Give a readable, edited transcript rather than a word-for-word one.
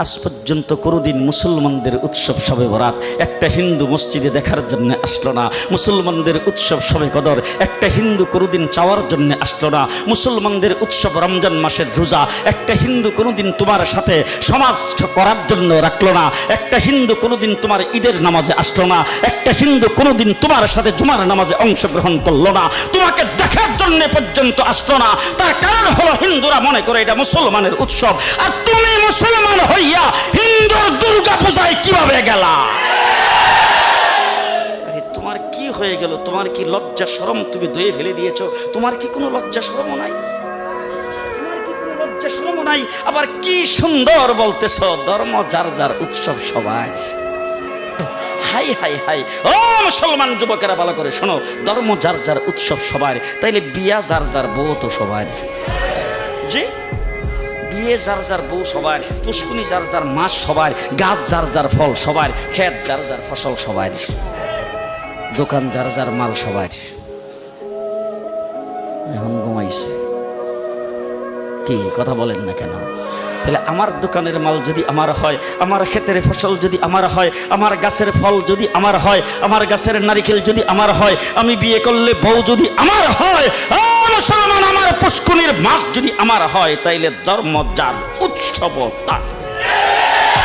আজ পর্যন্ত কোনোদিন মুসলমানদের উৎসব শবে বরাত একটা হিন্দু মসজিদে দেখার জন্য আসলো না, মুসলমানদের উৎসব শবে কদর একটা হিন্দু কোনোদিন চাওয়ার জন্য আসলো না, মুসলমানদের উৎসব রমজান মাসের রোজা একটা হিন্দু কোনোদিন তোমার সাথে সমাজ করার জন্য রাখলো না, একটা হিন্দু কোনোদিন তোমার ঈদের নামাজে আসলো না, একটা হিন্দু কোনোদিন তোমার সাথে জুমার নামাজে অংশগ্রহণ করলো না, তোমাকে দেখার জন্য পর্যন্ত আসলো না। তার কারণ হলো হিন্দুরা মনে করে এটা মুসলমানের উৎসব, আর তুমি মুসলমান হইয়া হিন্দুর দুর্গা পূজায় কিভাবে গেলা? আরে তোমার কি হয়ে গেল? তোমার কি লজ্জা শরম তুমি ধুয়ে ফেলে দিয়েছো? তোমার কি কোনো লজ্জা শরম নাই? লজ্জা শরম নাই? আবার কি সুন্দর বলতেছ, ধর্ম যার যার উৎসব সবাই। হাই হাই হাই, ও মুসলমান যুবকেরা ভালো করে শোনো, ধর্ম যার যার উৎসব সবার, তাইলে বিয়া যার যার বউ তো সবার। জি, বিয়ে যার যার বউ সবার, পুষ্কুনি যার যার মাস সবার, গাছ যার যার ফল সবার, ক্ষেত যার যার ফসল সবার, দোকান যার যার মাল সবার। এখন ঘুমাইছে কি কথা বলেন না কেন? তাহলে আমার দোকানের মাল যদি আমার হয়, আমার ক্ষেতের ফসল যদি আমার হয়, আমার গাছের ফল যদি আমার হয়, আমার গাছের নারিকেল যদি আমার হয়, আমি বিয়ে করলে বউ যদি আমার হয়, মুসলমান আমার পুষ্কুনির মাস যদি আমার হয়, তাইলে ধর্ম যার উৎসব তার।